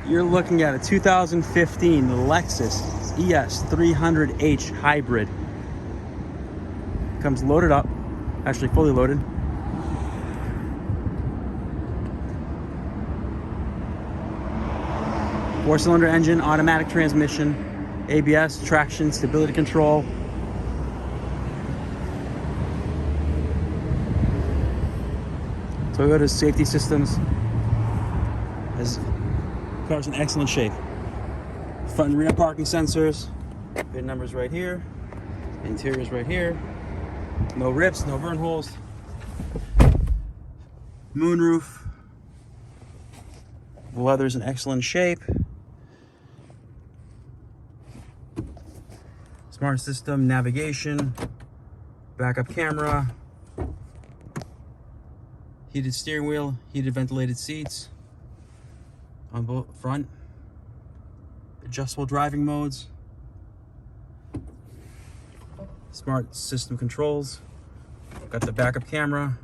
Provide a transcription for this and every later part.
You're looking at a 2015 Lexus ES 300h Hybrid. Comes loaded up, actually fully loaded. Four-cylinder engine, automatic transmission, ABS, traction, stability control. Toyota's safety systems. This car's in excellent shape. Front and rear parking sensors. VIN numbers right here. Interior's right here. No rips, no burn holes. Moonroof. The leather's in excellent shape. Smart system, navigation, backup camera, heated steering wheel, heated ventilated seats on both front, adjustable driving modes, smart system controls, got the backup camera,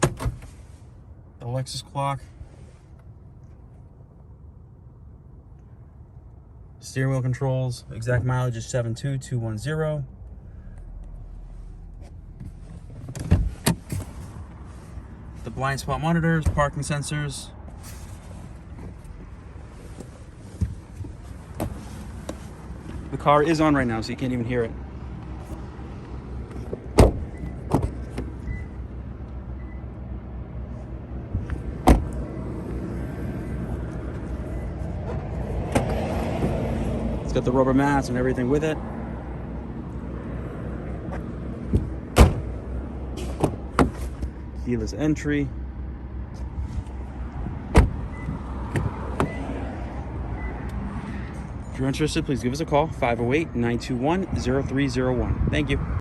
the Lexus clock, steering wheel controls, exact mileage is 72210. The blind spot monitors, parking sensors. The car is on right now, so you can't even hear it. It's got the rubber mats and everything with it. Keyless entry. If you're interested, please give us a call, 508-921-0301. Thank you.